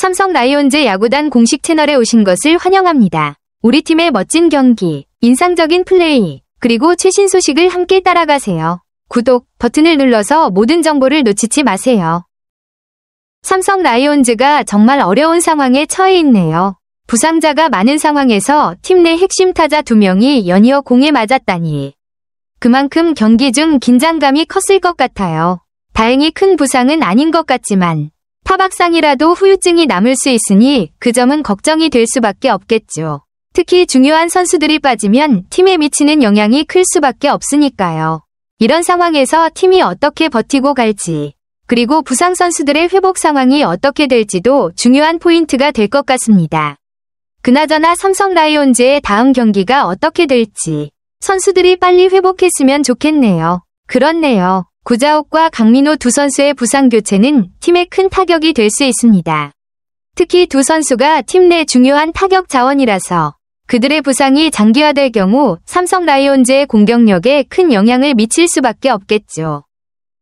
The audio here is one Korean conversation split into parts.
삼성 라이온즈 야구단 공식 채널에 오신 것을 환영합니다. 우리 팀의 멋진 경기, 인상적인 플레이, 그리고 최신 소식을 함께 따라가세요. 구독 버튼을 눌러서 모든 정보를 놓치지 마세요. 삼성 라이온즈가 정말 어려운 상황에 처해 있네요. 부상자가 많은 상황에서 팀 내 핵심 타자 2명이 연이어 공에 맞았다니. 그만큼 경기 중 긴장감이 컸을 것 같아요. 다행히 큰 부상은 아닌 것 같지만 타박상이라도 후유증이 남을 수 있으니 그 점은 걱정이 될 수밖에 없겠죠. 특히 중요한 선수들이 빠지면 팀에 미치는 영향이 클 수밖에 없으니까요. 이런 상황에서 팀이 어떻게 버티고 갈지, 그리고 부상 선수들의 회복 상황이 어떻게 될지도 중요한 포인트가 될 것 같습니다. 그나저나 삼성 라이온즈의 다음 경기가 어떻게 될지 선수들이 빨리 회복했으면 좋겠네요. 그렇네요. 구자욱과 강민호 두 선수의 부상 교체는 팀에 큰 타격이 될 수 있습니다. 특히 두 선수가 팀 내 중요한 타격 자원이라서 그들의 부상이 장기화될 경우 삼성 라이온즈의 공격력에 큰 영향을 미칠 수밖에 없겠죠.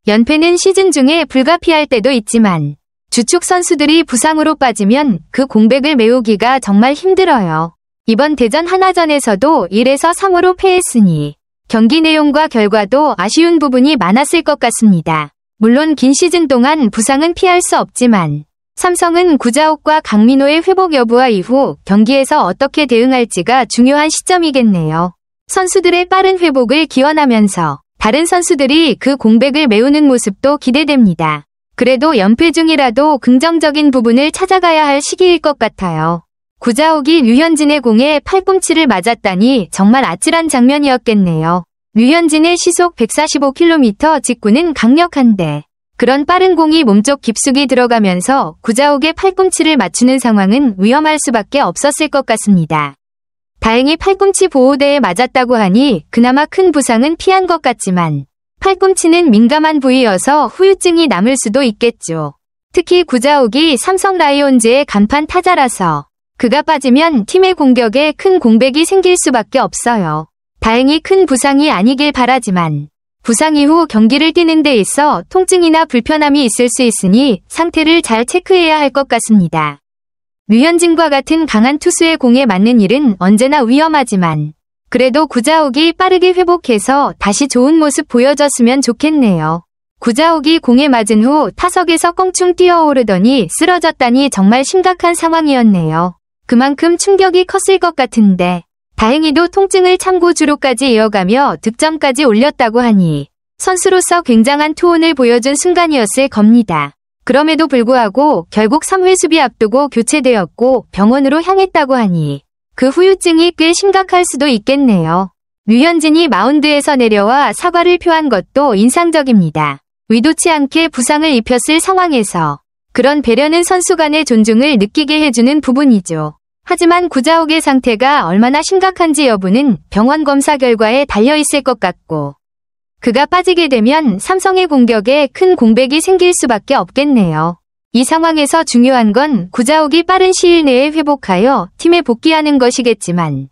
연패는 시즌 중에 불가피할 때도 있지만 주축 선수들이 부상으로 빠지면 그 공백을 메우기가 정말 힘들어요. 이번 대전 하나전에서도 1에서 3으로 패했으니 경기 내용과 결과도 아쉬운 부분이 많았을 것 같습니다. 물론 긴 시즌 동안 부상은 피할 수 없지만 삼성은 구자욱과 강민호의 회복 여부와 이후 경기에서 어떻게 대응할지가 중요한 시점이겠네요. 선수들의 빠른 회복을 기원하면서 다른 선수들이 그 공백을 메우는 모습도 기대됩니다. 그래도 연패 중이라도 긍정적인 부분을 찾아가야 할 시기일 것 같아요. 구자욱이 류현진의 공에 팔꿈치를 맞았다니 정말 아찔한 장면이었겠네요. 류현진의 시속 145km 직구는 강력한데 그런 빠른 공이 몸쪽 깊숙이 들어가면서 구자욱의 팔꿈치를 맞추는 상황은 위험할 수밖에 없었을 것 같습니다. 다행히 팔꿈치 보호대에 맞았다고 하니 그나마 큰 부상은 피한 것 같지만 팔꿈치는 민감한 부위여서 후유증이 남을 수도 있겠죠. 특히 구자욱이 삼성 라이온즈의 간판 타자라서 그가 빠지면 팀의 공격에 큰 공백이 생길 수밖에 없어요. 다행히 큰 부상이 아니길 바라지만 부상 이후 경기를 뛰는 데 있어 통증이나 불편함이 있을 수 있으니 상태를 잘 체크해야 할 것 같습니다. 류현진과 같은 강한 투수의 공에 맞는 일은 언제나 위험하지만 그래도 구자욱이 빠르게 회복해서 다시 좋은 모습 보여줬으면 좋겠네요. 구자욱이 공에 맞은 후 타석에서 껑충 뛰어오르더니 쓰러졌다니 정말 심각한 상황이었네요. 그만큼 충격이 컸을 것 같은데 다행히도 통증을 참고 주루까지 이어가며 득점까지 올렸다고 하니 선수로서 굉장한 투혼을 보여준 순간이었을 겁니다. 그럼에도 불구하고 결국 3회 수비 앞두고 교체되었고 병원으로 향했다고 하니 그 후유증이 꽤 심각할 수도 있겠네요. 류현진이 마운드에서 내려와 사과를 표한 것도 인상적입니다. 의도치 않게 부상을 입혔을 상황에서 그런 배려는 선수 간의 존중을 느끼게 해주는 부분이죠. 하지만 구자욱의 상태가 얼마나 심각한지 여부는 병원 검사 결과에 달려있을 것 같고 그가 빠지게 되면 삼성의 공격에 큰 공백이 생길 수밖에 없겠네요. 이 상황에서 중요한 건 구자욱이 빠른 시일 내에 회복하여 팀에 복귀하는 것이겠지만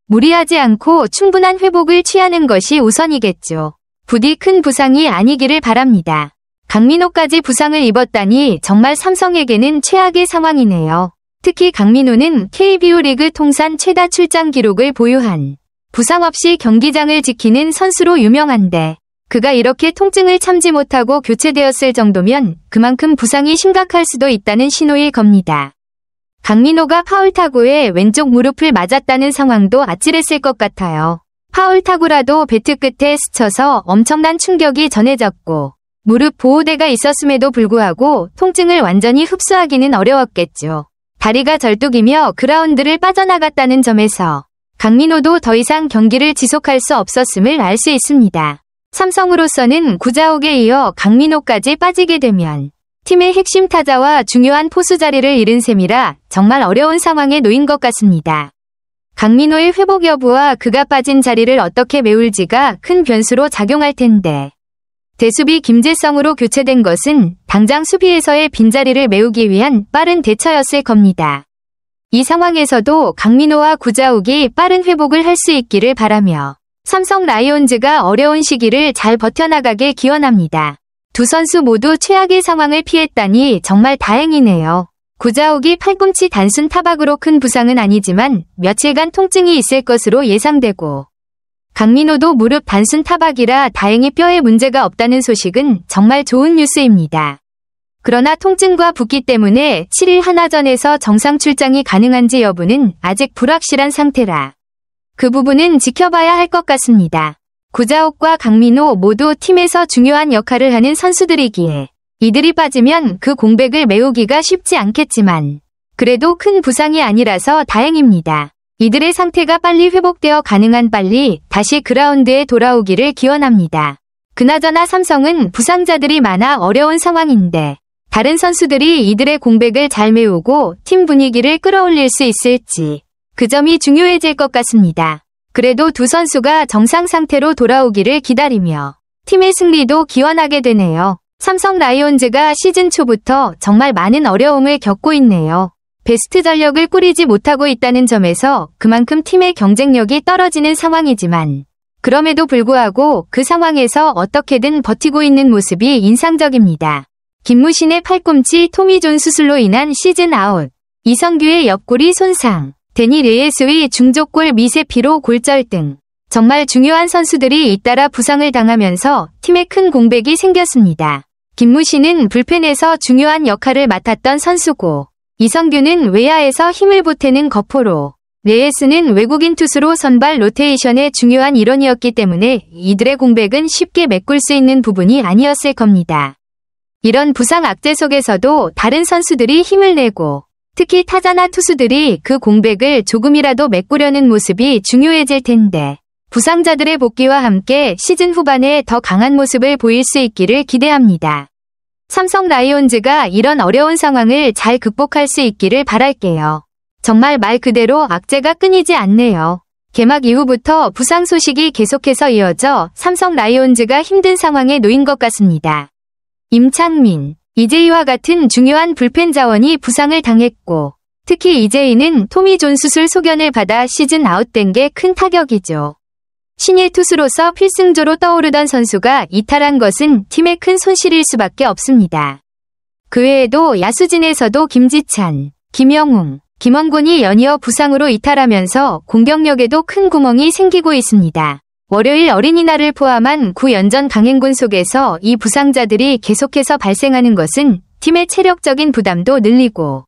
무리하지 않고 충분한 회복을 취하는 것이 우선이겠죠. 부디 큰 부상이 아니기를 바랍니다. 강민호까지 부상을 입었다니 정말 삼성에게는 최악의 상황이네요. 특히 강민호는 KBO 리그 통산 최다 출장 기록을 보유한 부상 없이 경기장을 지키는 선수로 유명한데 그가 이렇게 통증을 참지 못하고 교체되었을 정도면 그만큼 부상이 심각할 수도 있다는 신호일 겁니다. 강민호가 파울 타구에 왼쪽 무릎을 맞았다는 상황도 아찔했을 것 같아요. 파울 타구라도 배트 끝에 스쳐서 엄청난 충격이 전해졌고 무릎 보호대가 있었음에도 불구하고 통증을 완전히 흡수하기는 어려웠겠죠. 다리가 절뚝이며 그라운드를 빠져나갔다는 점에서 강민호도 더 이상 경기를 지속할 수 없었음을 알 수 있습니다. 삼성으로서는 구자욱에 이어 강민호까지 빠지게 되면 팀의 핵심 타자와 중요한 포수 자리를 잃은 셈이라 정말 어려운 상황에 놓인 것 같습니다. 강민호의 회복 여부와 그가 빠진 자리를 어떻게 메울지가 큰 변수로 작용할 텐데 대수비 김재성으로 교체된 것은 당장 수비에서의 빈자리를 메우기 위한 빠른 대처였을 겁니다. 이 상황에서도 강민호와 구자욱이 빠른 회복을 할 수 있기를 바라며 삼성 라이온즈가 어려운 시기를 잘 버텨나가길 기원합니다. 두 선수 모두 최악의 상황을 피했다니 정말 다행이네요. 구자욱이 팔꿈치 단순 타박으로 큰 부상은 아니지만 며칠간 통증이 있을 것으로 예상되고, 강민호도 무릎 단순 타박이라 다행히 뼈에 문제가 없다는 소식은 정말 좋은 뉴스입니다. 그러나 통증과 붓기 때문에 7일 한화전에서 정상 출장이 가능한지 여부는 아직 불확실한 상태라 그 부분은 지켜봐야 할 것 같습니다. 구자욱과 강민호 모두 팀에서 중요한 역할을 하는 선수들이기에 이들이 빠지면 그 공백을 메우기가 쉽지 않겠지만 그래도 큰 부상이 아니라서 다행입니다. 이들의 상태가 빨리 회복되어 가능한 빨리 다시 그라운드에 돌아오기를 기원합니다. 그나저나 삼성은 부상자들이 많아 어려운 상황인데 다른 선수들이 이들의 공백을 잘 메우고 팀 분위기를 끌어올릴 수 있을지 그 점이 중요해질 것 같습니다. 그래도 두 선수가 정상 상태로 돌아오기를 기다리며 팀의 승리도 기원하게 되네요. 삼성 라이온즈가 시즌 초부터 정말 많은 어려움을 겪고 있네요. 베스트 전력을 꾸리지 못하고 있다는 점에서 그만큼 팀의 경쟁력이 떨어지는 상황이지만 그럼에도 불구하고 그 상황에서 어떻게든 버티고 있는 모습이 인상적입니다. 김무신의 팔꿈치 토미존 수술로 인한 시즌 아웃, 이성규의 옆구리 손상, 데니 레예스의 중족골 미세피로 골절 등 정말 중요한 선수들이 잇따라 부상을 당하면서 팀에 큰 공백이 생겼습니다. 김무신은 불펜에서 중요한 역할을 맡았던 선수고 이성규는 외야에서 힘을 보태는 거포로 레예스는 외국인 투수로 선발 로테이션의 중요한 일원이었기 때문에 이들의 공백은 쉽게 메꿀 수 있는 부분이 아니었을 겁니다. 이런 부상 악재 속에서도 다른 선수들이 힘을 내고 특히 타자나 투수들이 그 공백을 조금이라도 메꾸려는 모습이 중요해질 텐데 부상자들의 복귀와 함께 시즌 후반에 더 강한 모습을 보일 수 있기를 기대합니다. 삼성 라이온즈가 이런 어려운 상황을 잘 극복할 수 있기를 바랄게요. 정말 말 그대로 악재가 끊이지 않네요. 개막 이후부터 부상 소식이 계속해서 이어져 삼성 라이온즈가 힘든 상황에 놓인 것 같습니다. 임창민, 이재희와 같은 중요한 불펜 자원이 부상을 당했고 특히 이재희는 토미존 수술 소견을 받아 시즌 아웃된 게 큰 타격이죠. 신예 투수로서 필승조로 떠오르던 선수가 이탈한 것은 팀의 큰 손실일 수밖에 없습니다. 그 외에도 야수진에서도 김지찬, 김영웅, 김원곤이 연이어 부상으로 이탈하면서 공격력에도 큰 구멍이 생기고 있습니다. 월요일 어린이날을 포함한 9연전 강행군 속에서 이 부상자들이 계속해서 발생하는 것은 팀의 체력적인 부담도 늘리고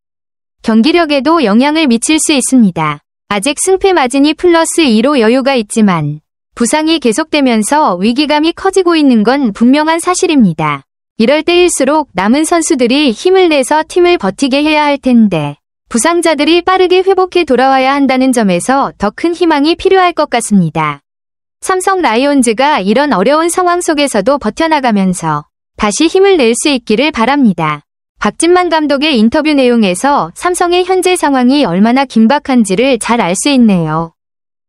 경기력에도 영향을 미칠 수 있습니다. 아직 승패 마진이 플러스 2로 여유가 있지만 부상이 계속되면서 위기감이 커지고 있는 건 분명한 사실입니다. 이럴 때일수록 남은 선수들이 힘을 내서 팀을 버티게 해야 할 텐데 부상자들이 빠르게 회복해 돌아와야 한다는 점에서 더 큰 희망이 필요할 것 같습니다. 삼성 라이온즈가 이런 어려운 상황 속에서도 버텨나가면서 다시 힘을 낼 수 있기를 바랍니다. 박진만 감독의 인터뷰 내용에서 삼성의 현재 상황이 얼마나 긴박한지를 잘 알 수 있네요.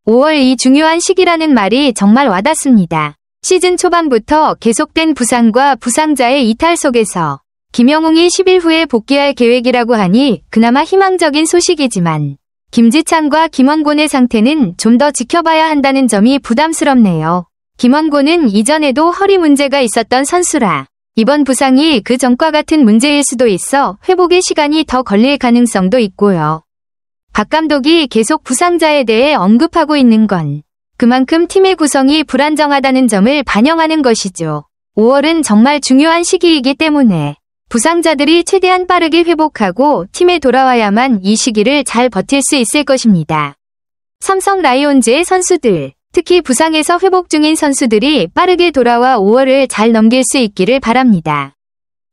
5월 이 중요한 시기라는 말이 정말 와닿습니다. 시즌 초반부터 계속된 부상과 부상자의 이탈 속에서 김영웅이 10일 후에 복귀할 계획이라고 하니 그나마 희망적인 소식이지만 김지찬과 김원곤의 상태는 좀 더 지켜봐야 한다는 점이 부담스럽네요. 김원곤은 이전에도 허리 문제가 있었던 선수라 이번 부상이 그 전과 같은 문제일 수도 있어 회복의 시간이 더 걸릴 가능성도 있고요. 박 감독이 계속 부상자에 대해 언급하고 있는 건 그만큼 팀의 구성이 불안정하다는 점을 반영하는 것이죠. 5월은 정말 중요한 시기이기 때문에 부상자들이 최대한 빠르게 회복하고 팀에 돌아와야만 이 시기를 잘 버틸 수 있을 것입니다. 삼성 라이온즈의 선수들, 특히 부상에서 회복 중인 선수들이 빠르게 돌아와 5월을 잘 넘길 수 있기를 바랍니다.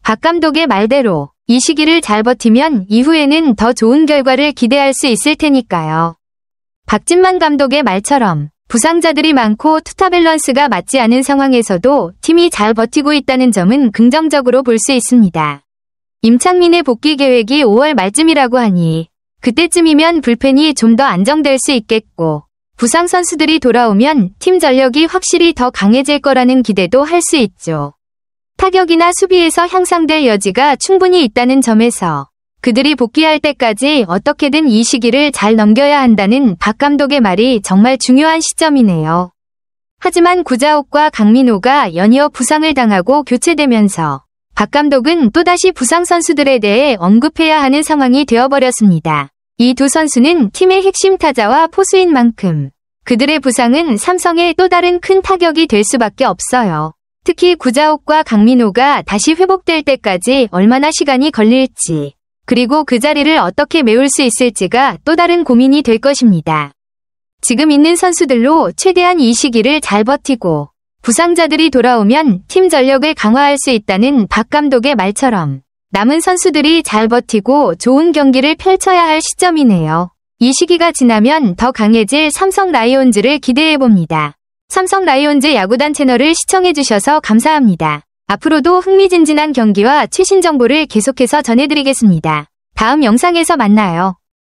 박 감독의 말대로 이 시기를 잘 버티면 이후에는 더 좋은 결과를 기대할 수 있을 테니까요. 박진만 감독의 말처럼 부상자들이 많고 투타 밸런스가 맞지 않은 상황에서도 팀이 잘 버티고 있다는 점은 긍정적으로 볼 수 있습니다. 임창민의 복귀 계획이 5월 말쯤이라고 하니 그때쯤이면 불펜이 좀 더 안정될 수 있겠고 부상 선수들이 돌아오면 팀 전력이 확실히 더 강해질 거라는 기대도 할 수 있죠. 타격이나 수비에서 향상될 여지가 충분히 있다는 점에서 그들이 복귀할 때까지 어떻게든 이 시기를 잘 넘겨야 한다는 박 감독의 말이 정말 중요한 시점이네요. 하지만 구자욱과 강민호가 연이어 부상을 당하고 교체되면서 박 감독은 또다시 부상 선수들에 대해 언급해야 하는 상황이 되어버렸습니다. 이 두 선수는 팀의 핵심 타자와 포수인 만큼 그들의 부상은 삼성에 또 다른 큰 타격이 될 수밖에 없어요. 특히 구자욱과 강민호가 다시 회복될 때까지 얼마나 시간이 걸릴지, 그리고 그 자리를 어떻게 메울 수 있을지가 또 다른 고민이 될 것입니다. 지금 있는 선수들로 최대한 이 시기를 잘 버티고 부상자들이 돌아오면 팀 전력을 강화할 수 있다는 박 감독의 말처럼 남은 선수들이 잘 버티고 좋은 경기를 펼쳐야 할 시점이네요. 이 시기가 지나면 더 강해질 삼성 라이온즈를 기대해봅니다. 삼성 라이온즈 야구단 채널을 시청해주셔서 감사합니다. 앞으로도 흥미진진한 경기와 최신 정보를 계속해서 전해드리겠습니다. 다음 영상에서 만나요.